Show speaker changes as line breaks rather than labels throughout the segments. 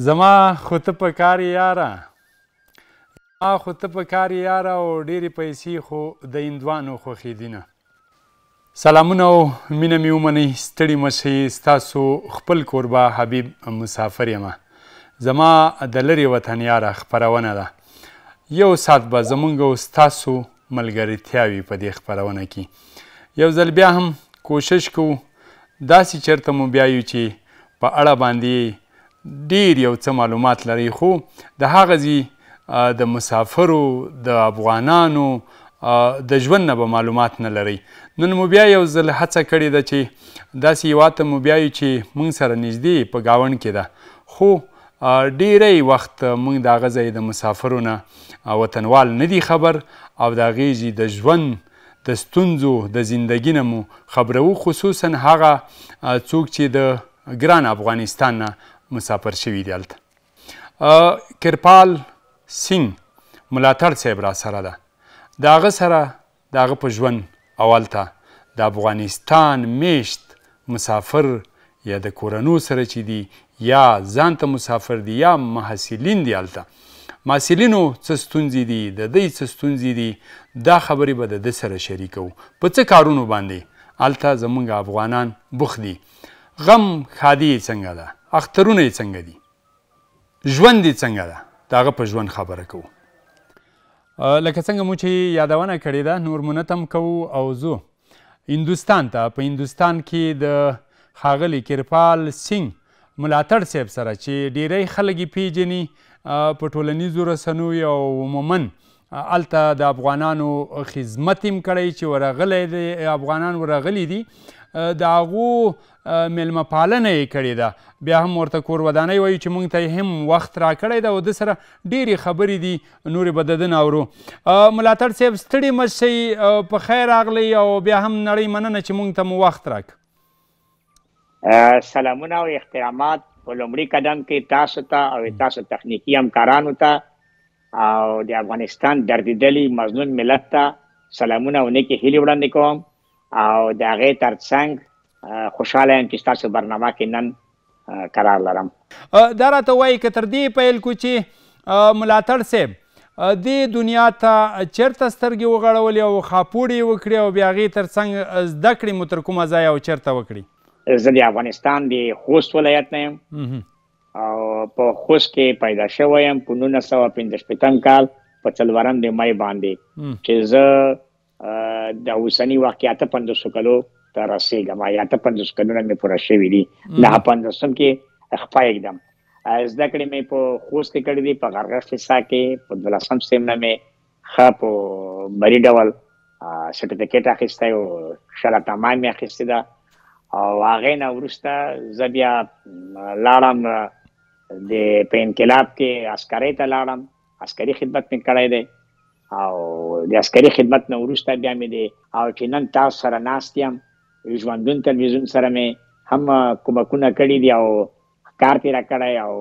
زما خو ته په کار یاره او ډېرې پیسې خو د هندوانو خوښېدي نه. سلامونه او مینه مې ومنئ، ستړي مه شئ، ستاسو خپل کوربه حبیب مسافر یم. زما د لرې وطن یاره خپرونه ده. یو ساعت به زمونږ او ستاسو ملګرتیا وي په دې خپرونه کې. یو ځل بیا هم کوشش کوو داسې چېرته مو بیایو چې په اړه باندې ډېر یو څه معلومات لرئ، خو د هغه ځای د مسافرو د افغانانو د ژوند نه به معلومات نه لرئ. نن مو بیا یو ځل هڅه کړې ده چې داسې هېواد ته مو بیایو چې موږ سره نږدې په ګاونډ کې ده، خو ډېری وخت موږ د هغه ځای د مسافرو نه وطنوال نه دي خبر او د هغې ځای د ژوند د ستونزو د زندګي نه مو خبروو، خصوصا هغه څوک چې د ګران افغانستان نه مسافر شوي دي. هلته کرپال سینګ ملاتړ صاحب را سره ده. د هغه سره د هغه په ژوند او هلته د افغانستان میشت مسافر یا د کورنو سره چې دي یا ځان ته مسافر دي یا محصلین دي، هلته محصلینو څه ستونزې دي، د دوی څه ستونزې دي، دا خبرې به د ده سره شریکوو. په څه کارونو باندې هلته زموږ افغانان بوخت دي، غم ښادي یې څنګه ده، اخترونه یې څنګه دي، ژوند یې څنګه ده، د هغه په ژوند خبره کوو. لکه څنګه مو چې یادونه کړې ده، نور منت هم کوو او ځو هندوستان ته. په هندوستان کې د ښاغلي کرپال سینګ ملاتړ صاحب سره چې ډیری خلک یې پیژني په ټولنیزو رسنیو او عموما هلته د افغانانو خدمت یې کړی چې ورغلی دی، افغانان ورغلي دي، د هغو میلمه پالنه یې کړې ده. بیا هم ورته کور ودانۍ وایي چې موږ ته یې هم وخت راکړی ده او ده سره ډېرې خبرې دي، نورې به د ده نه اورو. ملاتړ صاحب ستړي مه شئ، په خیر راغلی او بیا هم نړۍ مننه چې موږ ته مو وخت راک.
سلامونه او احترامات په لومړي قدم کې تاسو ته او تاسو تخنیکي همکارانو ته او د افغانستان دردېدلي مظلوم ملت ته سلامونه او نیکې هیلې وړاندې کوم او د هغې ترڅنګ خوشحاله یم چې ستاسو برنامه کې نن قرار لرم.
دا راته وایي که تر دې پیل کړو چې ملاتړ صاحب دې دنیا ته چېرته سترګې وغړولې او خاپوړې یې وکړې او بیا هغې ترڅنګ زده کړې مو تر کومه ځایه او چېرته وکړې؟
زه د افغانستان د خوست ولایت نه یم او په خوست کې پیدا شوی یم په 1955 کال په 4 د مای باندې چې زه د اوسني وخت کې 58 کلو ته رسېږم. 58 کلونه مې پوره شوي دي. 59 کې خپه ږدم. زده کړې مې په خوست کې کړې دي، په غرغښت لیسه کې په 12 سیم نه مې ښه په بري ډول سرټیفیکټ اخیستی او شله تمام مې اخیستې ده او هغې نه وروسته زه بیا لاړم په انقلاب کې عسکرۍ ته لاړم، عسکري خدمت مې کړی دی او د عسکري خدمت نه وروسته بیا مې د او چې نن تاسو سره ناست یم ژوندون تلویزیون سره مې هم کومکونه کړي دي او کار تېره کړی او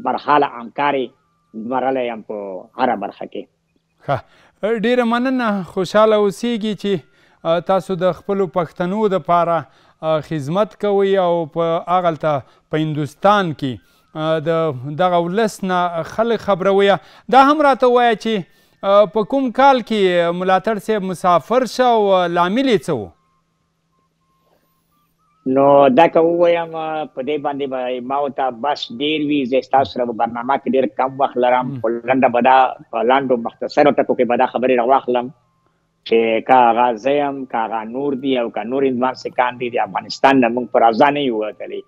برحاله همکار یې لرلی یم په هره برخه کې.
ښه، ډېره مننه، خوشحاله اوسیږي چې تاسو د خپلو پښتنو دپاره خدمت کوئ او په هغلته په هندوستان کې د دغه ولس نه خلک خبروئ. دا هم راته ووایه چې په کوم کال کې ملاتړ صاحب مسافر شه او لامل یې څه و؟
نو دا که ووایم په دې باندې به ما ورته بس ډېر وي، زه ستاسو سره په برنامه کې ډېر کم وخت لرم، په لنډه به دا په لاندو مختصرو ټکو کې به دا خبرې راواخلم چې که هغه زه یم که هغه نور دي او که نور هندوان سیکان دي، د افغانستان نه موږ په رضا نه یو وتلي،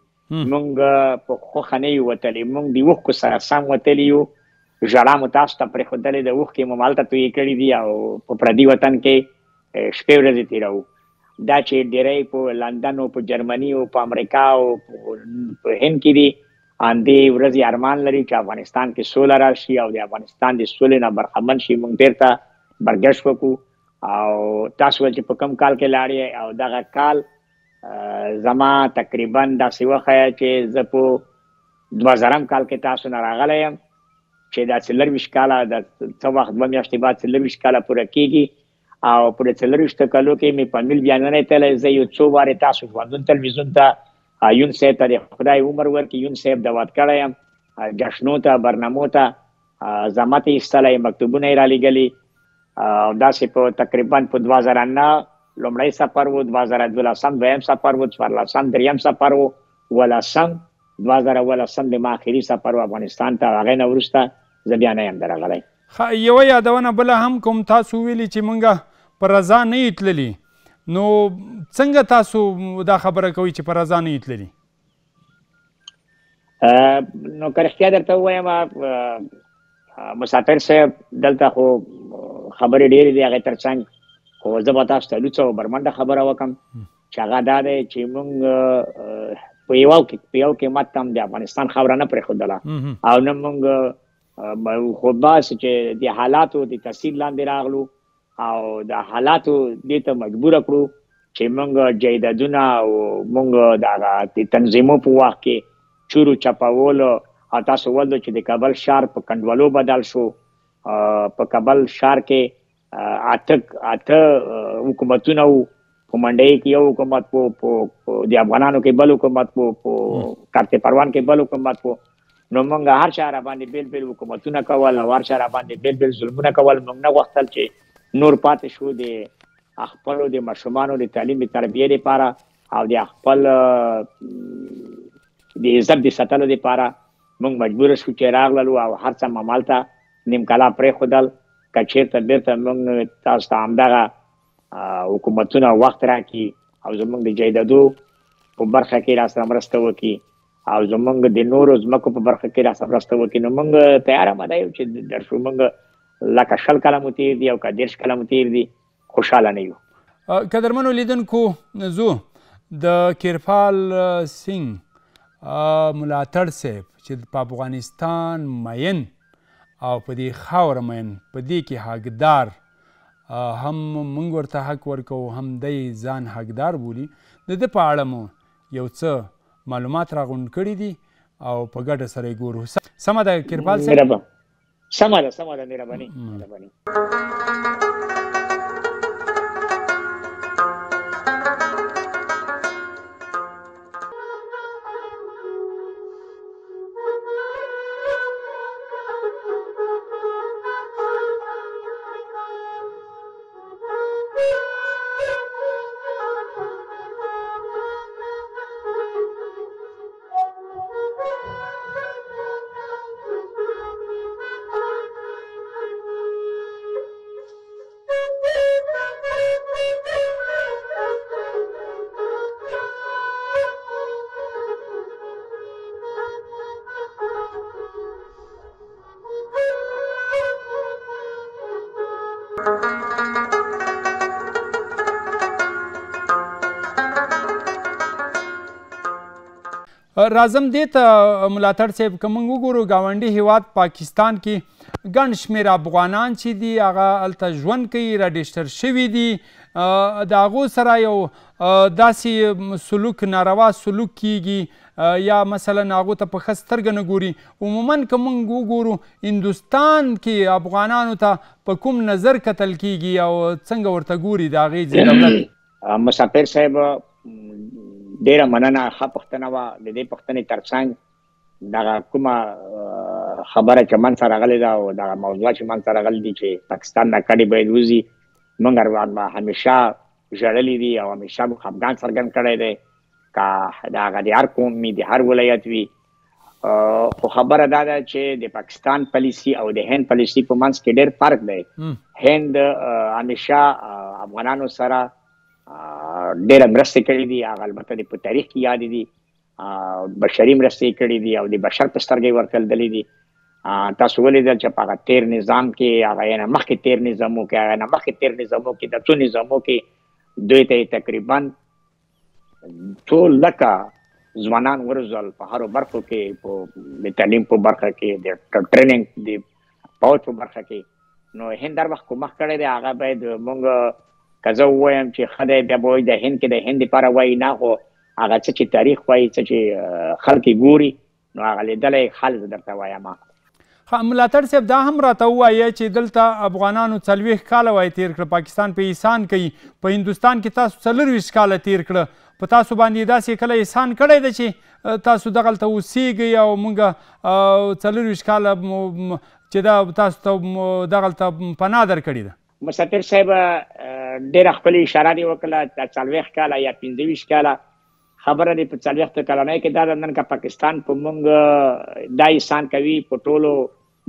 موږ په خوښه نه یو وتلي، موږ د اوښکو سره سم وتلي یو. ژړا مو تاسو ته پرېښودلې د اوښکې مو هلته تویې کړي دي او په پردي وطن کې شپې ورځې تېروو. دا چې ډېری په لندن او په جرمني او په امریکا او په هند کې دي، همدې ورځې ارمان لري چې افغانستان کې سوله راشي او د افغانستان د سولې نه برخمن شي، موږ بېرته برګشت وکړو. او تاسو ویل چې په کوم کال کې لاړې او دغه کال زما تقریبا داسې وښیه چې زه په 2000 کال کې تاسو نه راغلی یم چې دا 24 کاله د څه وخت 2 میاشتې بعد 24 کاله پوره کېږي او په 24 کالو کې مې په میل بیا نه دی تللی. زه یو څو وارې تاسو ژوندون تلویزیون ته یون صاحب ته د خدای عمر ورکړي، یون صاحب دعوت کړی یم جشنو ته برنامو ته زحمت یې ایستلی مکتوبونه یې رالیږلي او داسې په تقریبا په 2009 لومړی سفر و 2012 دویم سفر و 14 دریم سفر و 2018 د ما آخري سفر و افغانستان ته هغې نه وروسته زه بیا نه یم درغلی
یوه یادونه بله هم کوم تاسو ویلي چې موږ په رضا نه یو تللي نو څنګه تاسو دا خبره کوئ چې په رضا نه یو تللي
نو که رښتیا درته ووایم مسافر صاحب دلته خو خبرې ډېرې دي هغې تر څنګ خو زه به تاسو ته لوڅه او برمنډه خبره وکړم چې هغه دا دی چې موږ په یو قیمت هم د افغانستان خاوره نه پرېښودله او نه موږ خو بس چې د حالاتو د تاثیر لاندې راغلو او د حالاتو دې ته مجبوره کړو چې موږ جایدادونه او موږ د تنظیمو په وخت کې چورو چپاولو او تاسو ولدو چې د کابل ښار په کنډوالو بدل شو په کابل ښار کې اته حکومتونه وو په منډۍ کې یو حکومت په د افغانانو کې بل حکومت په کارت پروان کې بل حکومت نو موږ هر چا را باندې بیل بیل حکومتونه کول او هر چا را باندې بیل بیل ظلمونه کول موږ نه غوښتل چې نور پاتې شو د خپلو د ماشومانو د تعلیم تربیې لپاره او د خپل د عزت د ساتلو لپاره موږ مجبور شو چې راغلو او هر څه ممالته نیم کاله پرېښودل که چېرته بېرته موږ تاسو ته همدغه حکومتونه وخت راکړي او زموږ د جایدادو په برخه کې راسره مرسته وکړي او زموږ د نورو ځمکو په برخه کې راسره مرسته وکړي نو موږ تیاره مده یو چې درشو موږ لکه 20 کاله مو تېر دي او که 30 کاله مو تېر دي خوشحاله نه یو
قدرمنو لیدونکو زو د کیرپال سینګ ملاتړ صاحب چې په افغانستان مین او په دې خاوره مین په دې کې حقدار هم موږ ورته حق ورکوو هم دی ځان حقدار بولي د ده په اړه مو یو څه معلومات راغونډ کړي دي او په ګډه سره یې ګورو سمه ده کیرپال صاحب
سمه ده مهرباني
راځم دې ته ملاتړ صاحب که موږ وګورو ګاونډي هیواد پاکستان کې ګڼ شمېر افغانان چې دي هغه هلته ژوند کوي راډیسټر شوي دي د هغو سره یو داسې سلوک ناروا سلوک کیږي یا مثلا هغو ته په ښه سترګه نه ګوري عموما که موږ وګورو هندوستان کې افغانانو ته په کوم نظر کتل کیږي او څنګه ورته ګوري د هغې دولت
مسافر صاحب ډیره مننه ښه پوښتنه وه د دې پوښتنې تر څنګ دغه کومه خبره چې من سره راغلې ده او دغه موضوع چې من سره راغلی دي چې پاکستان نه کډې باید وځي موږ همیشه ژړلي دي او همیشه مو خفګان څرګند کړی دی که د هغه د هر قوم وي د هر ولایت وي خو خبره دا ده چې د پاکستان پالیسي او د هند پالیسي په منځ کې ډېر فرق دی هند همیشه افغانانو سره ډېره مرستې کړې دي هغه البته په تاریخ کې یاد دي بشري مرستې کړې دي او د بشر په سترګې ورته لیدلې دي تاسو ولیدل چې په هغه تېر نظام کې هغه یې نه مخکې تېر نظامو کې هغه نه مخکې تېر نظامو کې د څو نظامو کې دوی ته تقریبا ټول لکه ځوانان ورزول په هرو برخو کې د تعلیم په برخه کې د ټریننګ د پوځ په برخه کې نو هند هر وخت کومک کړی دی هغه باید موږ که زه ووایم چې ښه دی بیا به وایي د هند کې د هند لپاره وایي نه خو هغه څه چې تاریخ وایي څه چې خلک یې ګوري نو هغه لیدلی حال زه درته وایم
ملاتړ صاحب دا هم راته ووایه چې دلته افغانانو 40 کاله وایي تېر کړه پاکستان په احسان کوي په هندوستان کې تاسو 24 کاله تېر کړه په تاسو باندې داسې کله احسان کړی ده چې تاسو دغلته اوسیږئ او موږ 24 کاله چې دا تاسو ته دغلته پناه درکړې ده؟
مسافر صاحب ډېره ښکلې اشاره دې وکړه، 40 کاله یا 25 کاله خبره دې په 40 کلنۍ کې دا نن که پاکستان په موږ دا احسان کوي په ټولو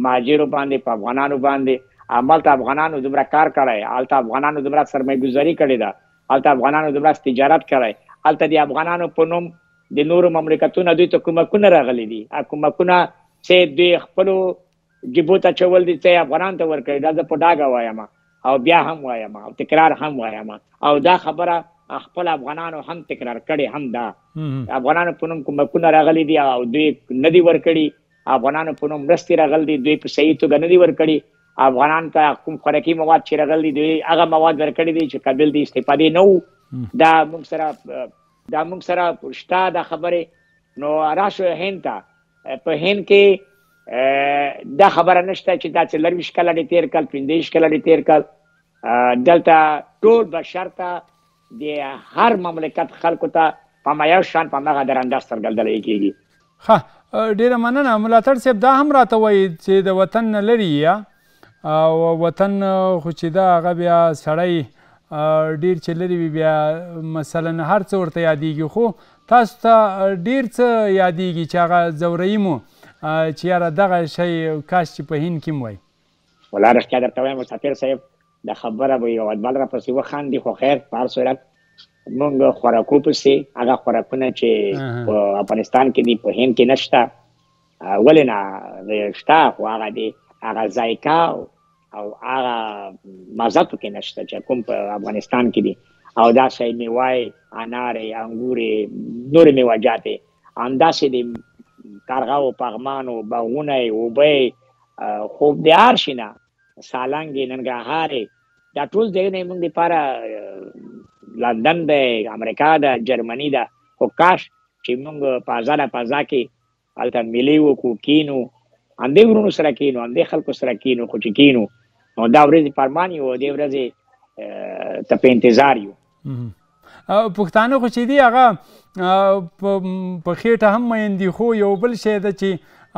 مهاجرو باندې، په افغانانو باندې. همالته افغانانو دومره کار کړی، هلته افغانانو دومره سرمایه‌ګذاري کړې ده، هلته افغانانو دومره تجارت کړی، هلته د افغانانو په نوم د نورو مملکتونو دوی ته کومکونه راغلي دي. کومکونه چې دوی خپلو جیبو ته اچول دي چې افغانانو ته ورکړي. دا زه په ډاګه وایم او بیا هم وایم او تکرار هم وایم، او دا خبره خپل افغانانو هم تکرار کړي هم دا افغانانو په نوم کومکونه راغلي دي او دوی نه دي ورکړي. افغانانو په نوم مرستې راغلي دي، دوی په صحیح توګه نه دي ورکړي. افغانانو ته کوم خوراکي مواد چې راغلي دي دوی هغه مواد ورکړي دي چې قابل دي استفادې نه وو. دا موږ سره شته دا خبرې. نو راشو هند ته. په هند کې دا خبره نشته چې دا 24 کاله دې تېر کال، 25 کاله دې تېر کال. دلته ټول بشر ته د هر مملکت خلکو ته په یو شان په هماغه درنده سترګه لیدل کېږي.
ښه، ډېره مننه. ملاتړ صاحب دا هم راته وایي چې د وطن نه لرې یا او وطن خو چې دا هغه بیا سړی ډېر چې لرې وي بیا مثلا هر څه ورته یادېږي، خو تاسو ته ډېر څه یادېږي چې هغه ځوروي مو چې یاره دغه شی کاش چې په هند کې م وای؟
والله رښتیا درته وایم مسافر صاحب، دا خبره به یو بل راپسې وخاندي، خو خیر په هر صورت موږ خوراکو پسې هغه خوراکونه چې په افغانستان کې دي په هند کې نشته. ولې نه شته، خو هغه دی هغه ذایقه او هغه مزه پکې نشته چې کوم په افغانستان کې دي. او دا شی میوای، انارې، انګورې، نورې میوه‌جاتې، همداسې د کارغاو، پغمانو، باغونه، اوبه، خوب د هر شي نه، سالنګې، ننګرهارې، دا ټول ځایونه موږ دپاره لندن دی، امریکا ده، جرمني ده. خو کاش چې موږ په ازاده فضا کې هلته مېلې وکړو، کینو، همدې ورونو سره کینو، همدې خلکو سره کینو. خو چې کینو نو دا ورځې فرمان یو، دې ورځې ته په انتظار یو.
پښتانه خو چې دي هغه په خېټه هم مین دي، خو یو بل شی ده چې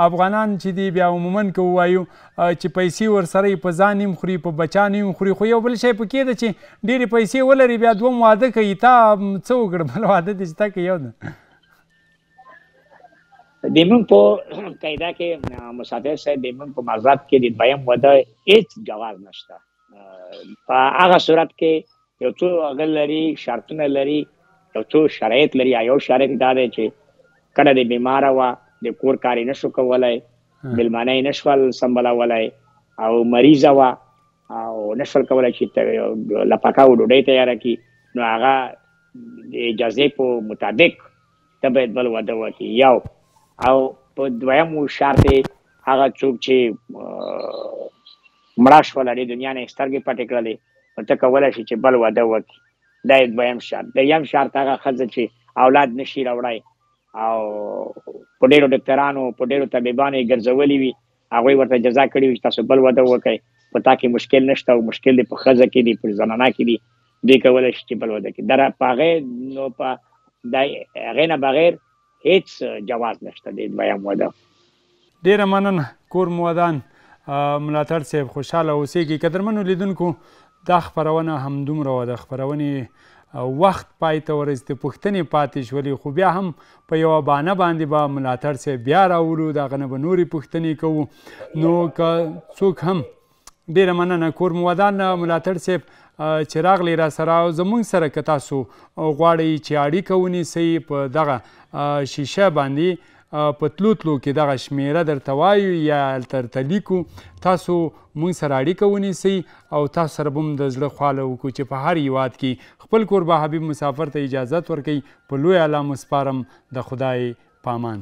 افغانان چې دي بیا عموما که ووایو چې پیسې ورسره په ځان هم خوري، په بچیانو هم خوري، خو یو بل شی پکې ده چې ډېرې پیسې ولري بیا دوم واده کوي. تا څه وکړه بل واده دې چې تا که یو ده؟
د موږ په قاعده کې مسافر صاحب د موږ په مذهب کې د دویم واده هېڅ جواز نشته. په هغه صورت کې یو څو هغه لري، شرطونه لري، یو څو شرایط لري. یو شرایط دا دی چې کله د بیماره وه، د کور کار یې نشو کولی، مېلمانه یې نشول سمبالولی، او مریضه وه او نشول کولی چې لپکاو ډوډۍ تیاره کړي، نو هغه د اجازې په مطابق ته باید بل واده وکړي. یو او په دویم شرط هغه څوک چې مړه شوله، د دنیا نه یې سترګې پټې کړلې، نو ته کولی شي چې بل واده وکړي. دا یې دویم شرط. دریم شرط هغه ښځه چې اولاد نشي راوړی او په ډېرو ډاکټرانو، په ډېرو طبیبانو یې ګرځولي وي، هغوی ورته جزا کړي وي چې تاسو بل واده وکړئ، په تا کې مشکل نشته، او مشکل دی په ښځه کې دی، په زنانه کې دی، دوی کولی شي چې بل واده کړي. په هغې نو په هغې نه بغیر هیڅ جواز نشته د دویم واده.
ډېره مننه کور مو ودان ملاتړ صاحب، خوشحاله اوسېږئ. قدرمنو لیدونکو دا خپرونه همدومره وه. د خپرونې وخت پای ته ورسېد، پوښتنې پاتې شولې، خو بیا هم په یوه بهانه باندې به ملاتړ صاحب بیا راولو، د هغه نه به نورې پوښتنې کوو. نو که څوک هم ډېره مننه کور مو ودان ملاتړ صاحب چې راغلی را سره او زموږ سره که تاسو غواړئ چې اړیکه ونیسئ په دغه شیشه باندې په تلو کې دغه شمیره درته وایو یا درته لیکو، تاسو موږ سره اړیکه ونیسئ او تاسو سره به هم د زړه خواله وکړو چې په هر هیواد کې خپل کوربه حبیب مسافر ته اجازت ورکوئ. په لوی الله مو سپارم. د خدای پامان.